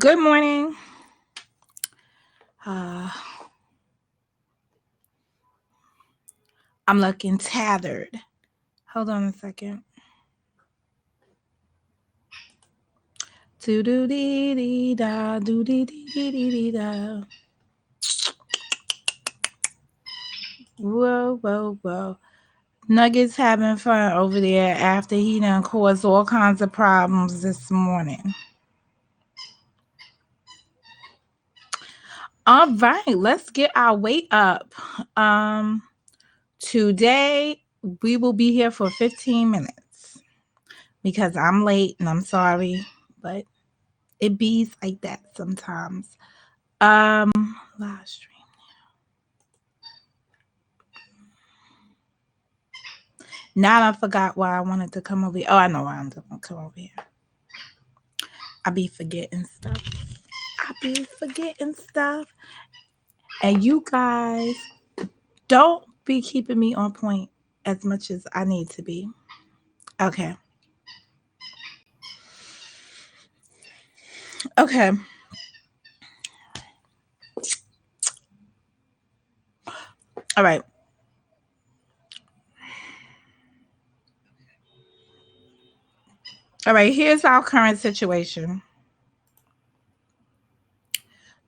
Good morning. Uh, I'm looking tattered. Hold on a second. Do do dee dee da do dee dee dee dee da. Whoa, whoa, whoa. Nuggets having fun over there after he done caused all kinds of problems this morning. All right, let's get our weight up. Today we will be here for 15 minutes because I'm late and I'm sorry, but it bees like that sometimes. Live stream. Now I forgot why I wanted to come over here. Oh, I know why I'm gonna come over here. I be forgetting stuff. And you guys don't be keeping me on point as much as I need to be. Okay. Okay. All right. All right. Here's our current situation.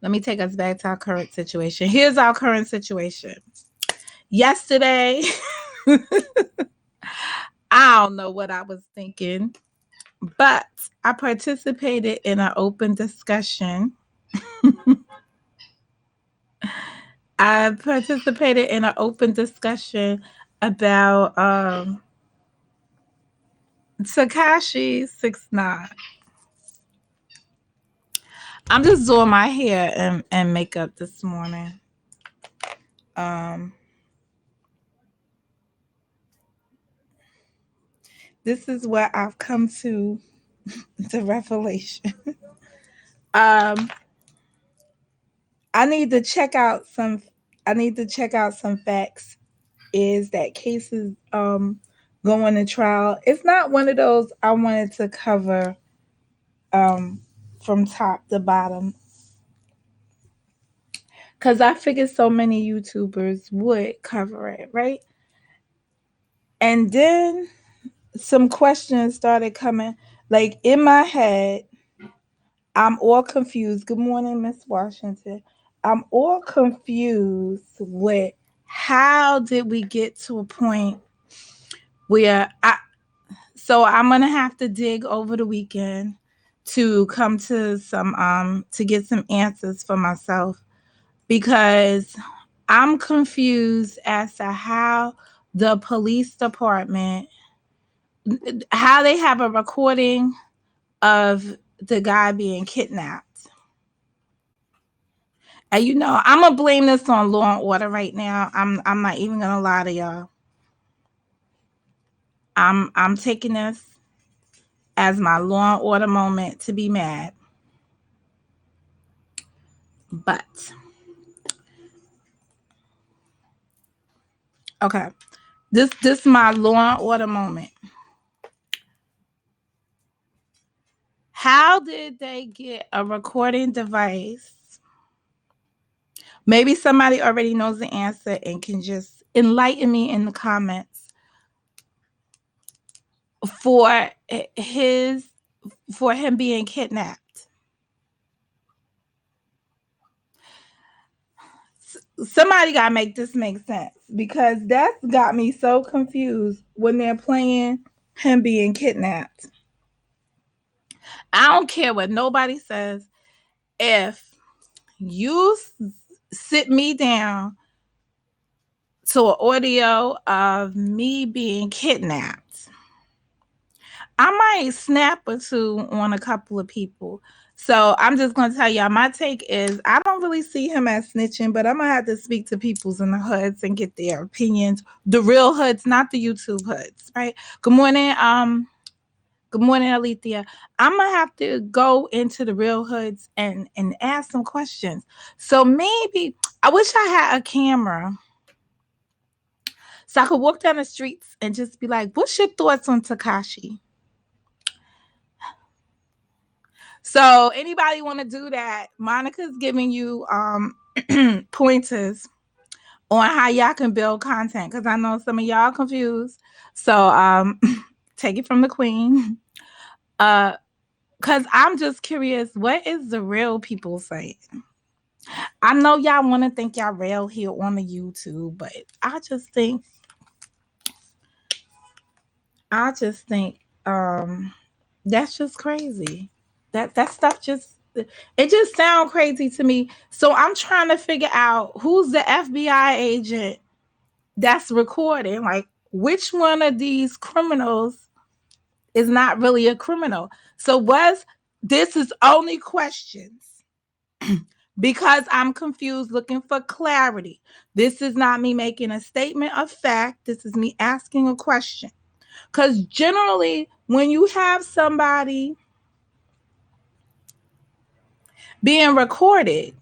Let me take us back to our current situation. Here's our current situation. Yesterday, I don't know what I was thinking, but I participated in an open discussion. I participated in an open discussion about Takashi 69. I'm just doing my hair and makeup this morning. This is where I've come to the revelation. I need to check out some facts. Is that cases going to trial? It's not one of those I wanted to cover from top to bottom, because I figured so many YouTubers would cover it, right? And then some questions started coming, like in my head. I'm all confused. Good morning, Miss Washington. I'm all confused with how did we get to a point where so I'm gonna have to dig over the weekend to come to some to get some answers for myself, because I'm confused as to how the police department, how they have a recording of the guy being kidnapped. And I'm gonna blame this on Law and Order right now. I'm not even gonna lie to y'all. I'm taking this as my Law and Order moment to be mad. But okay. This my Law and Order moment. How did they get a recording device? Maybe somebody already knows the answer and can just enlighten me in the comments for him being kidnapped. Somebody gotta make this make sense, because that's got me so confused when they're playing him being kidnapped. I don't care what nobody says. If you sit me down to an audio of me being kidnapped, I might snap or two on a couple of people. So I'm just going to tell y'all, my take is I don't really see him as snitching, but I'm going to have to speak to peoples in the hoods and get their opinions. The real hoods, not the YouTube hoods, right? Good morning. Good morning, Alethea. I'm going to have to go into the real hoods and ask some questions. So maybe I wish I had a camera so I could walk down the streets and just be like, what's your thoughts on Takashi? So anybody want to do that? Monica's giving you pointers on how y'all can build content, because I know some of y'all confused. So take it from the queen. Because I'm just curious, what is the real people saying? I know y'all want to think y'all real here on the YouTube, but I just think that's just crazy. That stuff just, it just sounds crazy to me. So I'm trying to figure out who's the FBI agent that's recording. Like, which one of these criminals is not really a criminal? So this is only questions because I'm confused, looking for clarity. This is not me making a statement of fact. This is me asking a question. Because generally, when you have somebody being recorded,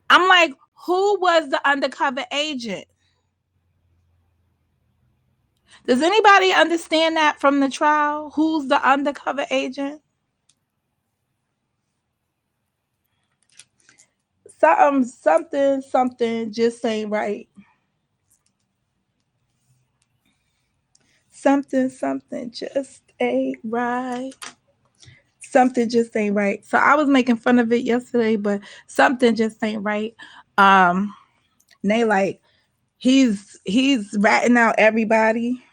I'm like, who was the undercover agent? Does anybody understand that from the trial? Who's the undercover agent? Something just ain't right. Something just ain't right. Something just ain't right. So I was making fun of it yesterday, but something just ain't right. They like, he's ratting out everybody.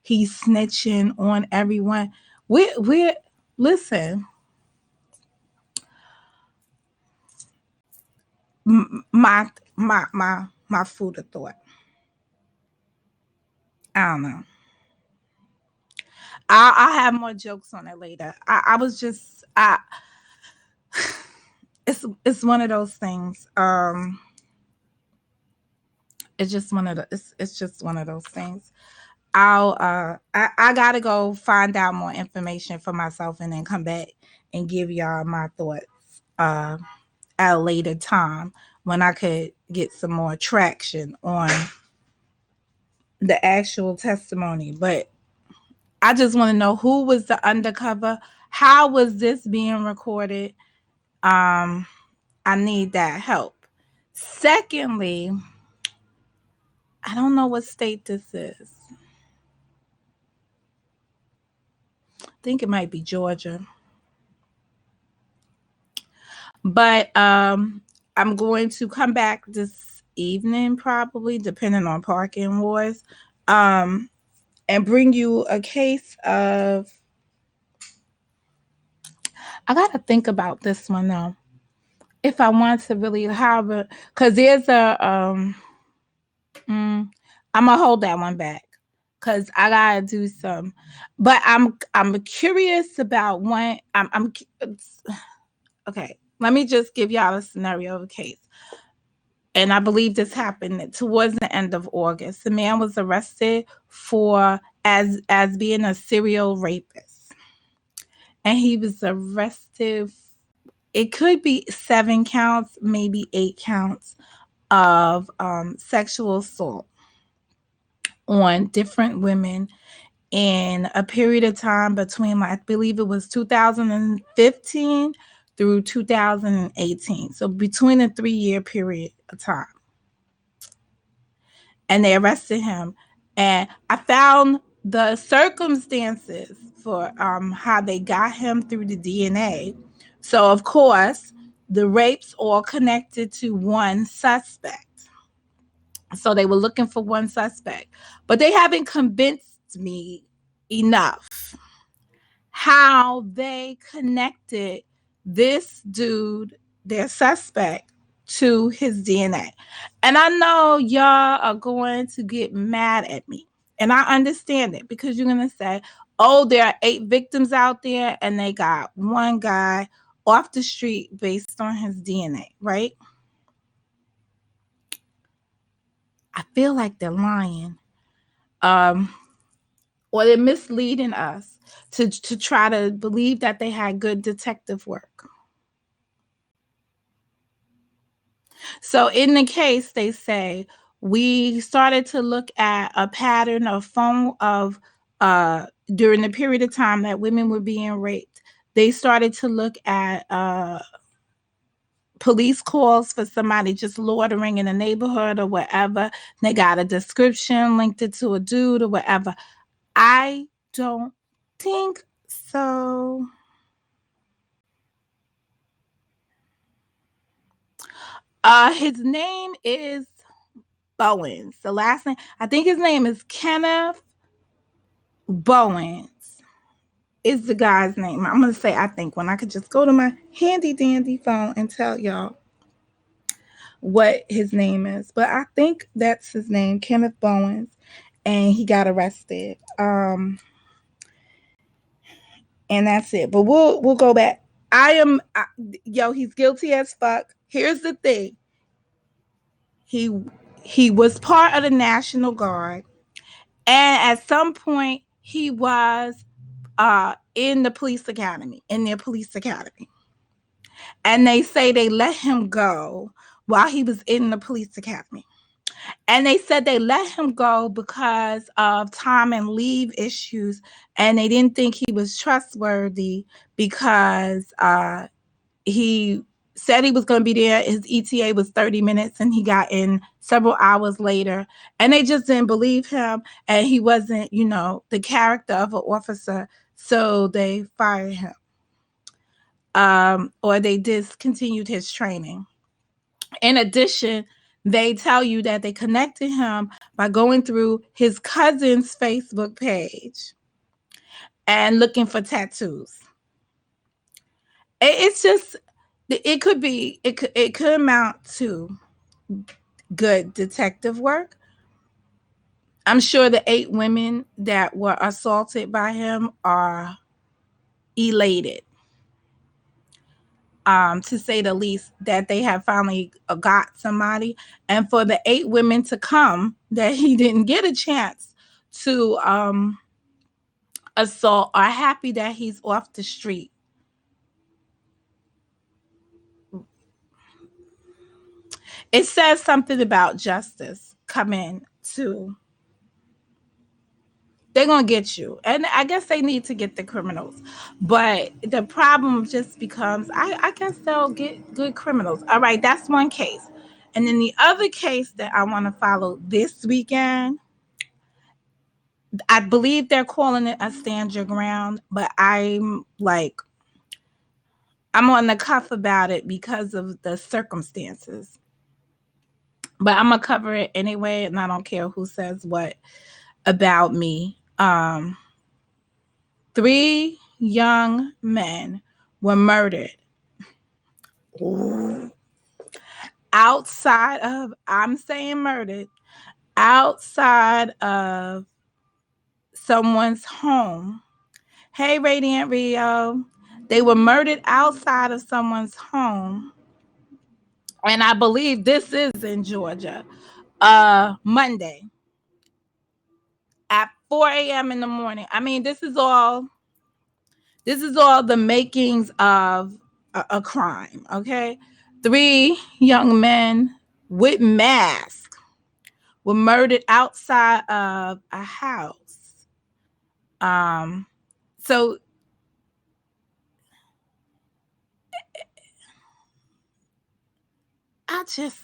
He's snitching on everyone. We're listen. My food of thought. I don't know. I'll have more jokes on it later. I was just it's one of those things. It's just one of those things. I gotta go find out more information for myself and then come back and give y'all my thoughts at a later time when I could get some more traction on the actual testimony. But I just want to know, who was the undercover? How was this being recorded? I need that help. Secondly, I don't know what state this is. I think it might be Georgia. But I'm going to come back this evening, probably, depending on parking wars, and bring you a case of. I got to think about this one though. If I want to really have it, because there's I'm gonna hold that one back because I gotta do some. But I'm curious about one. I'm okay. Let me just give y'all a scenario of a case. And I believe this happened towards the end of August. The man was arrested for as being a serial rapist, and he was arrested. It could be 7 counts, maybe 8 counts of sexual assault on different women in a period of time between, I believe it was 2015 through 2018. So between a 3-year period of time. And they arrested him. And I found the circumstances for how they got him through the DNA. So, of course, the rapes all connected to one suspect. So they were looking for one suspect. But they haven't convinced me enough how they connected this dude, their suspect, to his DNA. And I know y'all are going to get mad at me. And I understand it, because you're going to say, oh, there are 8 victims out there and they got one guy off the street based on his DNA, right? I feel like they're lying. Or they're misleading us to try to believe that they had good detective work. So in the case, they say, we started to look at a pattern of during the period of time that women were being raped, they started to look at police calls for somebody just loitering in a neighborhood or whatever. They got a description, linked it to a dude or whatever. I don't think so. His name is Bowens. The last name, I think his name is Kenneth Bowens. Is the guy's name. I'm gonna say I think when I could just go to my handy dandy phone and tell y'all what his name is. But I think that's his name, Kenneth Bowens, and he got arrested. And that's it. But we'll go back. He's guilty as fuck. Here's the thing. He was part of the National Guard, and at some point he was in their police academy. And they say they let him go while he was in the police academy. And they said they let him go because of time and leave issues. And they didn't think he was trustworthy because he said he was going to be there. His ETA was 30 minutes and he got in several hours later. And they just didn't believe him. And he wasn't, the character of an officer. So they fired him. Or they discontinued his training. In addition, they tell you that they connected him by going through his cousin's Facebook page and looking for tattoos. It's just, it could amount to good detective work. I'm sure the 8 women that were assaulted by him are elated. To say the least, that they have finally got somebody. And for the 8 women to come that he didn't get a chance to assault are happy that he's off the street. It says something about justice coming to. They're going to get you. And I guess they need to get the criminals. But the problem just becomes, I guess they'll get good criminals. All right, that's one case. And then the other case that I want to follow this weekend, I believe they're calling it a stand your ground, but I'm on the cuff about it because of the circumstances. But I'm going to cover it anyway, and I don't care who says what about me. 3 young men were murdered outside of, I'm saying murdered, outside of someone's home. Hey, Radiant Rio. They were murdered outside of someone's home. And I believe this is in Georgia. Monday at 4 a.m. in the morning. I mean, this is all the makings of a crime, okay? 3 young men with masks were murdered outside of a house. So I just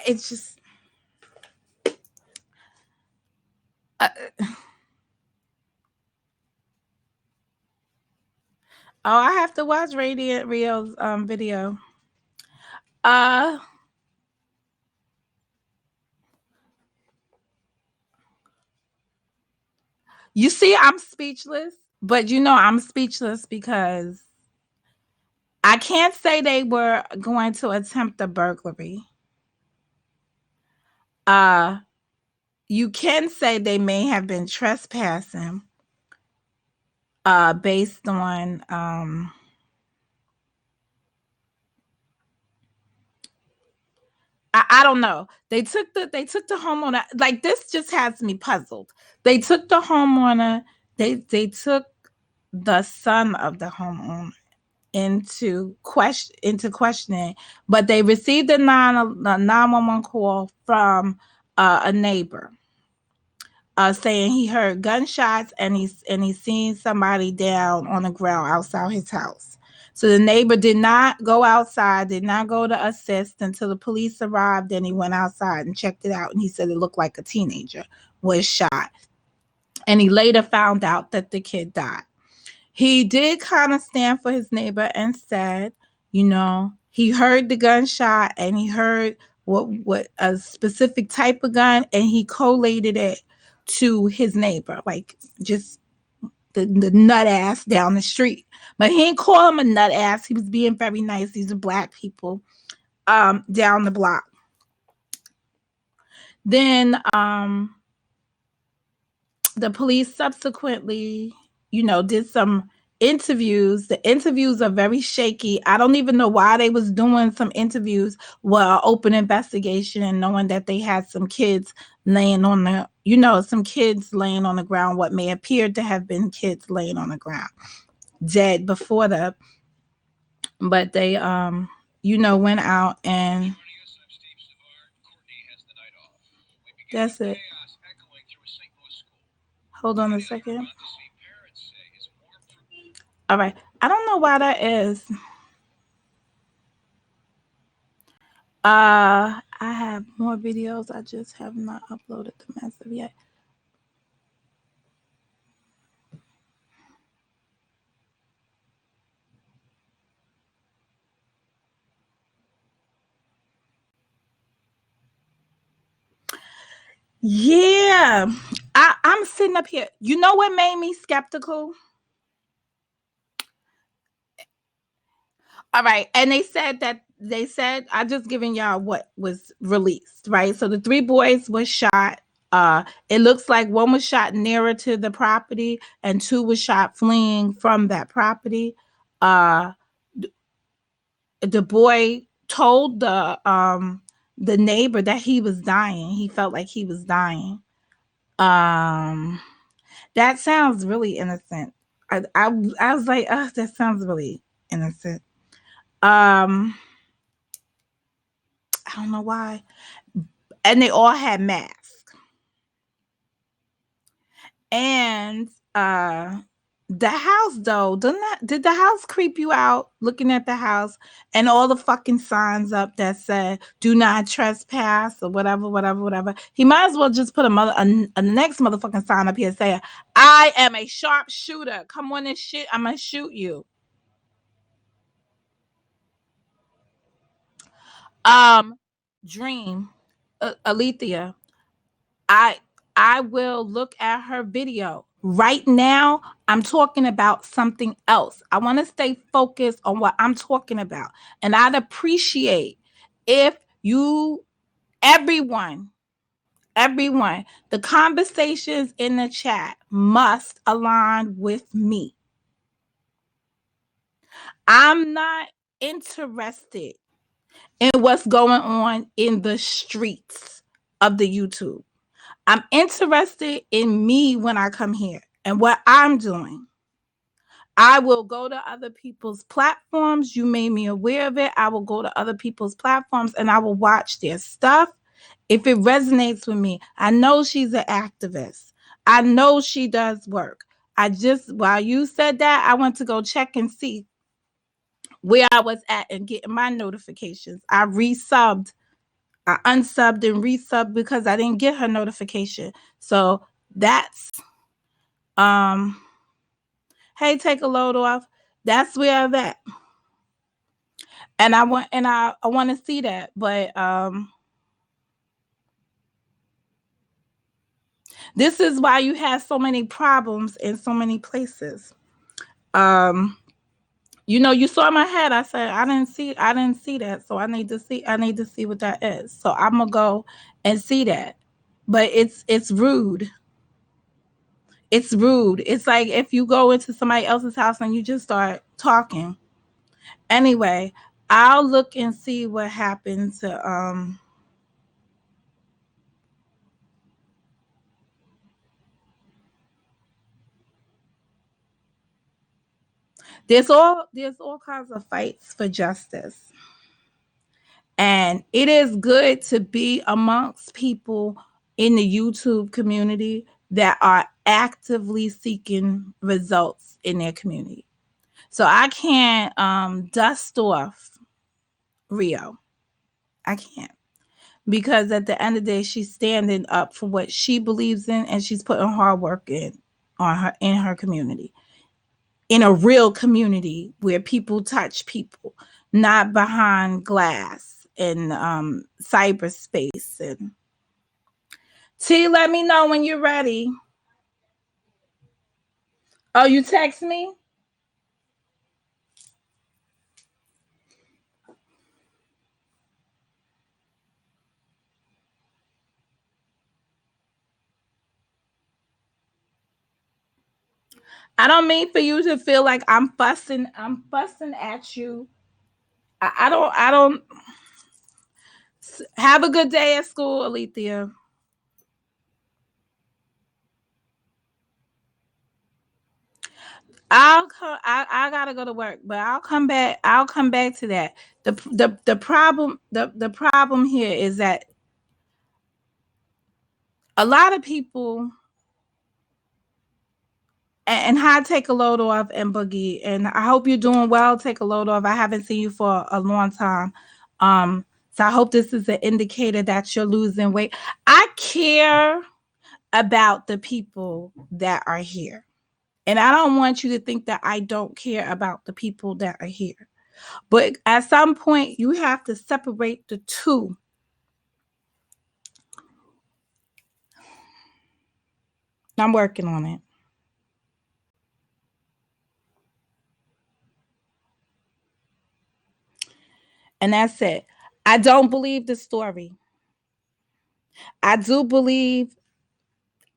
it's just I have to watch Radiant Rio's video. You see, I'm speechless, but I'm speechless because I can't say they were going to attempt a burglary. You can say they may have been trespassing, based on I don't know. They took the homeowner. Like, this just has me puzzled. They took the homeowner. They took the son of the homeowner into questioning, but they received a 911 call from a neighbor saying he heard gunshots and he's seen somebody down on the ground outside his house. So the neighbor did not go outside, did not go to assist until the police arrived. Then he went outside and checked it out, and he said it looked like a teenager was shot. And he later found out that the kid died. He did kind of stand for his neighbor and said, he heard the gunshot and he heard what a specific type of gun, and he collated it to his neighbor, like just the nut ass down the street. But he didn't call him a nut ass. He was being very nice. These are black people down the block. Then the police subsequently, did some interviews. The interviews are very shaky. I don't even know why they was doing some interviews while open investigation and knowing that they had some kids laying on some kids laying on the ground, what may appear to have been kids laying on the ground, dead before that. But they, went out and that's it. Hold on a second. All right. I don't know why that is. I have more videos. I just have not uploaded them as of yet. Yeah. I'm sitting up here. You know what made me skeptical? All right. And they said, I just giving y'all what was released, right? So the 3 boys were shot. It looks like 1 was shot nearer to the property and 2 was shot fleeing from that property. The boy told the neighbor that he was dying. He felt like he was dying. That sounds really innocent. I was like, that sounds really innocent. I don't know why. And they all had masks. And the house though, did the house creep you out looking at the house and all the fucking signs up that said do not trespass or whatever. He might as well just put a next motherfucking sign up here saying, I am a sharpshooter. Come on this shit, I'm gonna shoot you. Dream, Alethea, I will look at her video. Right now, I'm talking about something else. I want to stay focused on what I'm talking about. And I'd appreciate if you, everyone, the conversations in the chat must align with me. I'm not interested in what's going on in the streets of the YouTube. I'm interested in me when I come here and what I'm doing. I will go to other people's platforms. You made me aware of it. I will go to other people's platforms and I will watch their stuff. If it resonates with me, I know she's an activist. I know she does work. While you said that, I went to go check and see where I was at and getting my notifications. I unsubbed and resubbed because I didn't get her notification. So that's hey, take a load off. That's where I'm at. And I want to see that. But this is why you have so many problems in so many places. You saw my head. I said I didn't see that. So I need to see what that is. So I'm gonna go and see that. But it's rude. It's rude. It's like if you go into somebody else's house and you just start talking. Anyway, I'll look and see what happened to there's all kinds of fights for justice. And it is good to be amongst people in the YouTube community that are actively seeking results in their community. So I can't dust off Rio. I can't. Because at the end of the day, she's standing up for what she believes in, and she's putting hard work in her community, in a real community where people touch people, not behind glass and cyberspace. And T, let me know when you're ready. Oh, you text me? I don't mean for you to feel like I'm fussing at you. I don't have a good day at school, Alethea. I gotta go to work, but I'll come back. I'll come back to that. The problem here is that a lot of people, and hi, take a load off, and Boogie, and I hope you're doing well. Take a load off. I haven't seen you for a long time. So I hope this is an indicator that you're losing weight. I care about the people that are here. And I don't want you to think that I don't care about the people that are here. But at some point, you have to separate the two. I'm working on it. And that's it. I don't believe the story. I do believe,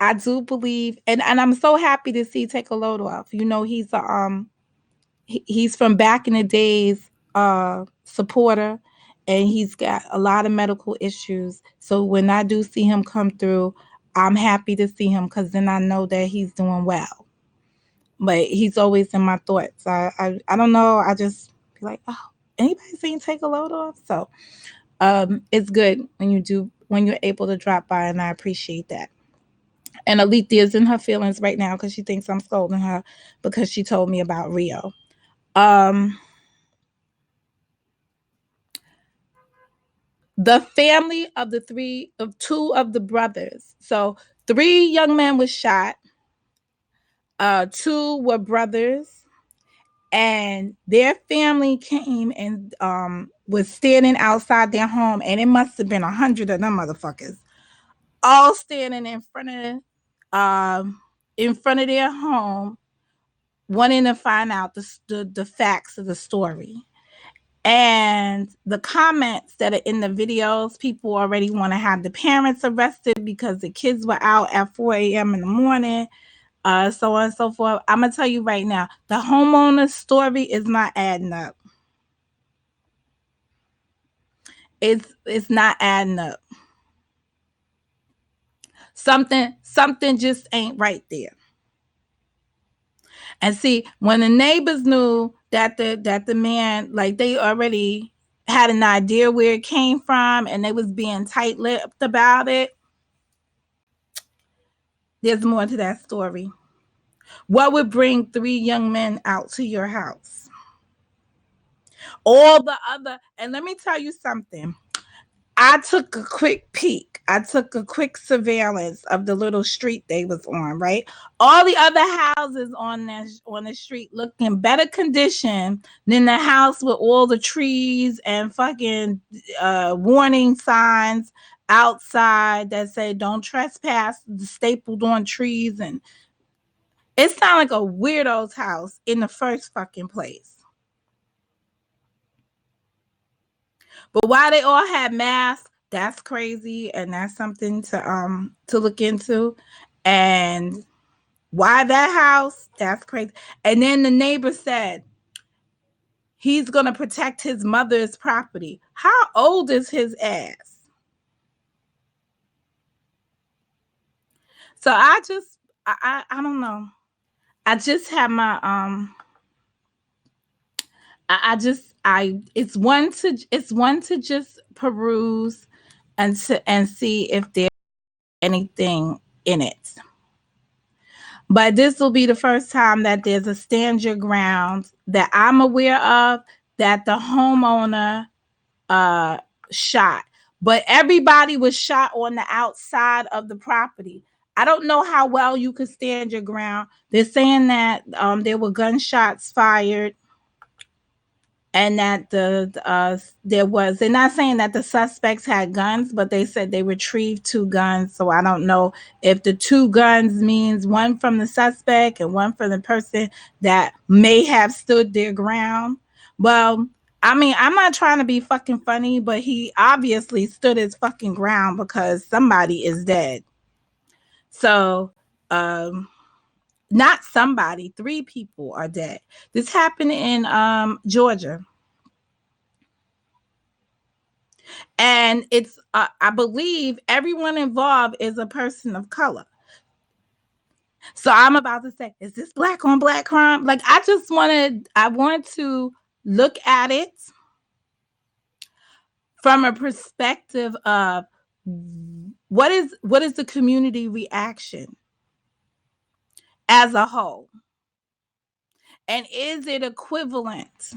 and I'm so happy to see Take a Load Off. You know, he's from back in the days, supporter, and he's got a lot of medical issues. So when I do see him come through, I'm happy to see him because then I know that he's doing well. But he's always in my thoughts. I don't know. I just be like, oh, anybody seen Take a Load Off? So it's good when you're able to drop by, and I appreciate that. And Alethea is in her feelings right now because she thinks I'm scolding her because she told me about Rio. Um, the family of two of the brothers. So 3 young men was shot. Two were brothers, and their family came and was standing outside their home, and it must have been 100 of them motherfuckers, all standing in front of their home, wanting to find out the facts of the story. And the comments that are in the videos, people already want to have the parents arrested because the kids were out at 4 a.m. in the morning, so on and so forth. I'm going to tell you right now, the homeowner's story is not adding up. It's not adding up. Something just ain't right there. And see, when the neighbors knew that the man, like, they already had an idea where it came from, and they was being tight-lipped about it. There's more to that story. What would bring 3 young men out to your house? All the other, and let me tell you something. I took a quick peek. I took a quick surveillance of the little street they was on, right? All the other houses on the street look in better condition than the house with all the trees and fucking warning signs outside that say don't trespass, stapled on trees. And it sounded like a weirdo's house in the first fucking place. But why they all had masks, that's crazy, and that's something to look into. And why that house, that's crazy. And then the neighbor said he's gonna protect his mother's property. How old is his ass? So I don't know. I just had my it's one to just peruse and see if there's anything in it. But this will be the first time that there's a stand your ground that I'm aware of that the homeowner uh shot. But everybody was shot on the outside of the property. I don't know how well you could stand your ground. They're saying that there were gunshots fired and that there was, they're not saying that the suspects had guns, but they said they retrieved 2 guns. So I don't know if the 2 guns means one from the suspect and one from the person that may have stood their ground. Well, I mean, I'm not trying to be fucking funny, but he obviously stood his fucking ground because somebody is dead. So not somebody, 3 people are dead. This happened in Georgia. And it's I believe everyone involved is a person of color. So I'm about to say, is this black on black crime? Like I want to look at it from a perspective of what is the community reaction as a whole? And is it equivalent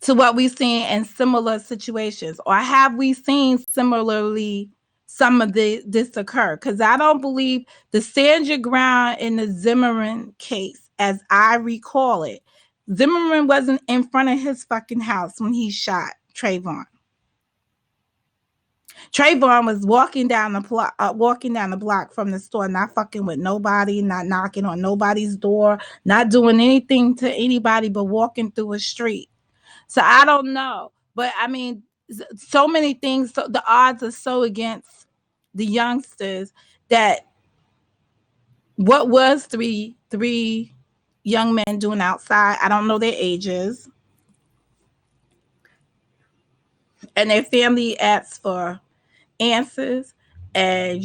to what we've seen in similar situations, or have we seen similarly some of this occur? Because I don't believe the stand your ground in the Zimmerman case, as I recall it, Zimmerman wasn't in front of his fucking house when he shot Trayvon. Trayvon was walking down the block from the store, not fucking with nobody, not knocking on nobody's door, not doing anything to anybody, but walking through a street. So I don't know, but I mean, so many things. So the odds are so against the youngsters that what was three young men doing outside? I don't know their ages, and their family asks for answers. And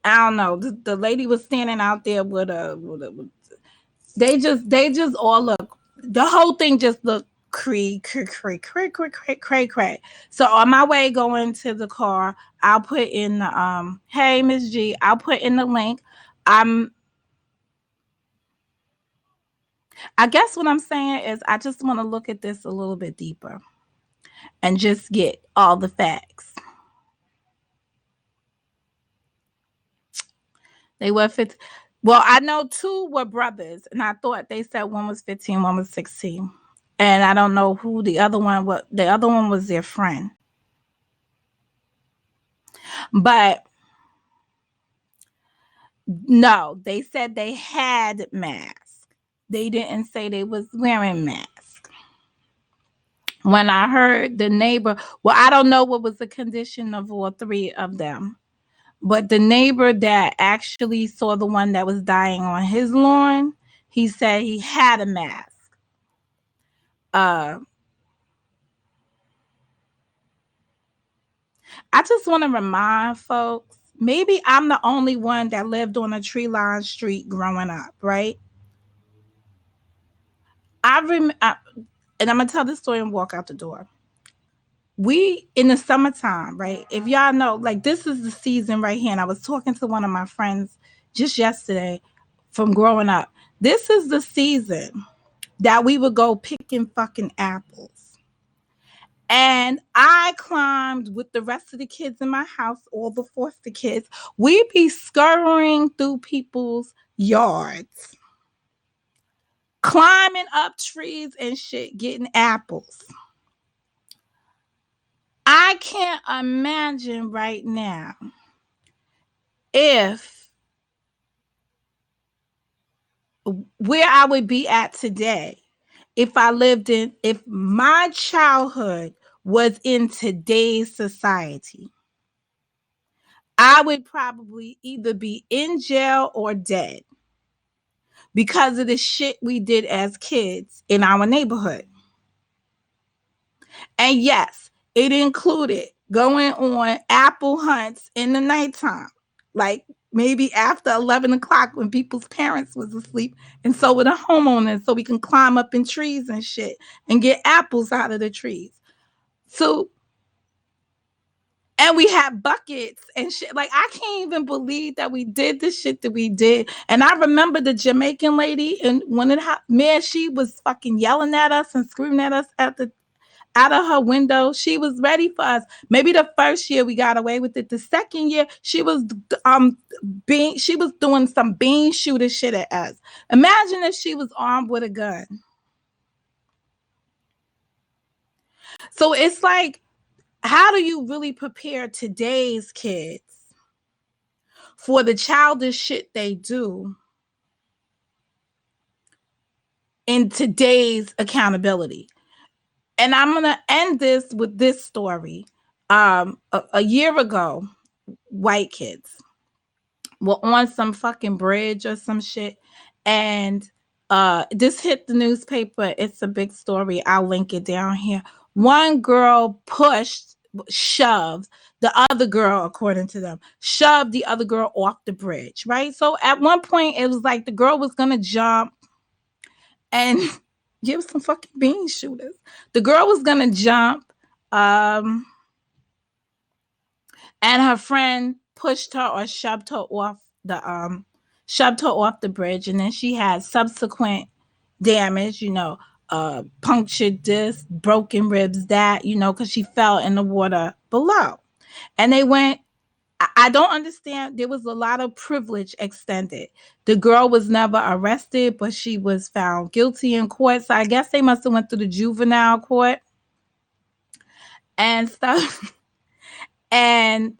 I don't know. The lady was standing out there with they just all look. The whole thing just looked cray. So on my way going to the car, I'll put in the hey Miss G, I'll put in the link. I guess what I'm saying is I just want to look at this a little bit deeper and just get all the facts. They were 15. Well, I know 2 were brothers, and I thought they said one was 15, one was 16. And I don't know who the other one was. The other one was their friend. But no, they said they had masks. They didn't say they was wearing masks. When I heard the neighbor, well, I don't know what was the condition of all 3 of them. But the neighbor that actually saw the one that was dying on his lawn, he said he had a mask. I just want to remind folks, maybe I'm the only one that lived on a tree-lined street growing up, right? And I'm gonna tell this story and walk out the door. We in the summertime, right? If y'all know, like this is the season right here. And I was talking to one of my friends just yesterday from growing up. This is the season that we would go picking fucking apples. And I climbed with the rest of the kids in my house, all the foster kids. We'd be scurrying through people's yards, climbing up trees and shit, getting apples. I can't imagine right now if where I would be at today if my childhood was in today's society. I would probably either be in jail or dead because of the shit we did as kids in our neighborhood. And yes, it included going on apple hunts in the nighttime. Like maybe after 11 o'clock when people's parents was asleep, and so with the homeowners, so we can climb up in trees and shit and get apples out of the trees. So, and we had buckets and shit. Like, I can't even believe that we did the shit that we did. And I remember the Jamaican lady, and when it man, she was fucking yelling at us and screaming at us at the out of her window. She was ready for us. Maybe the first year we got away with it. The second year, she was doing some bean shooter shit at us. Imagine if she was armed with a gun. So it's like, how do you really prepare today's kids for the childish shit they do in today's accountability? And I'm gonna end this with this story. A year ago, white kids were on some fucking bridge or some shit, and this hit the newspaper. It's a big story. I'll link it down here. One girl shoved the other girl, according to them, shoved the other girl off the bridge, right? So at one point it was like the girl was gonna jump and give some fucking bean shooters. The girl was gonna jump, and her friend pushed her or shoved her off the bridge, and then she had subsequent damage, punctured disc, broken ribs, that, because she fell in the water below. And they went, I don't understand. There was a lot of privilege extended. The girl was never arrested, but she was found guilty in court. So I guess they must have went through the juvenile court and stuff. And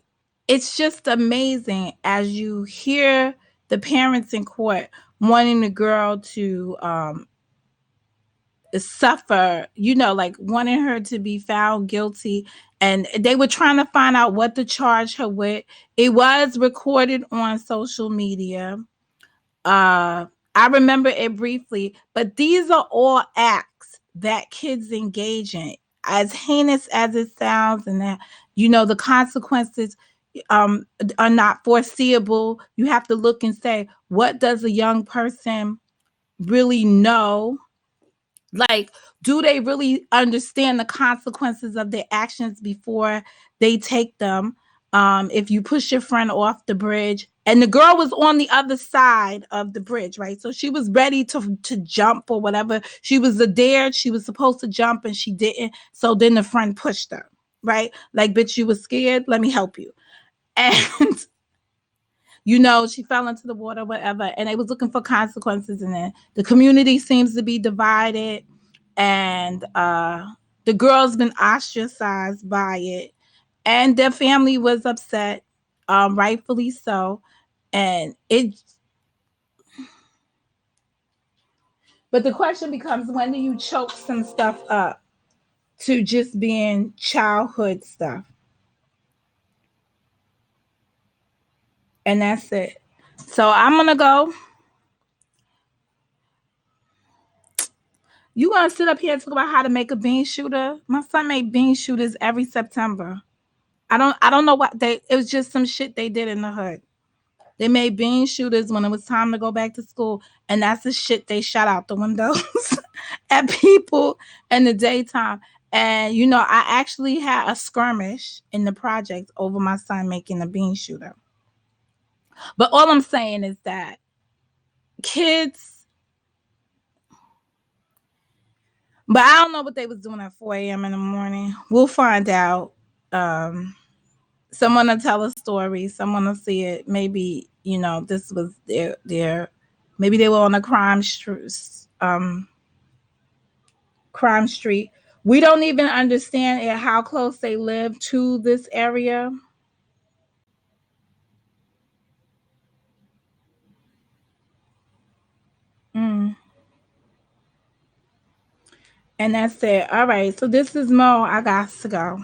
it's just amazing as you hear the parents in court wanting the girl to suffer, like wanting her to be found guilty. And they were trying to find out what to charge her with. It was recorded on social media. I remember it briefly, but these are all acts that kids engage in, as heinous as it sounds, and that, the consequences are not foreseeable. You have to look and say, what does a young person really know? Like, do they really understand the consequences of their actions before they take them? If you push your friend off the bridge, and the girl was on the other side of the bridge, right? So she was ready to jump or whatever. She was dared. She was supposed to jump and she didn't. So then the friend pushed her, right? Like, bitch, you was scared. Let me help you. And she fell into the water, whatever. And they was looking for consequences. And then the community seems to be divided. And the girl's been ostracized by it. And their family was upset, rightfully so. And but the question becomes, when do you choke some stuff up to just being childhood stuff? And that's it. So I'm going to go. You gonna sit up here and talk about how to make a bean shooter? My son made bean shooters every September. I don't know what it was just some shit they did in the hood. They made bean shooters when it was time to go back to school, and that's the shit they shot out the windows at people in the daytime. And I actually had a skirmish in the project over my son making a bean shooter. But all I'm saying is that kids, but I don't know what they was doing at 4 a.m. in the morning. We'll find out. Someone will tell a story. Someone will see it. Maybe, this was their maybe they were on a crime street. We don't even understand how close they live to this area. And that's it. All right. So this is Mo. I got to go.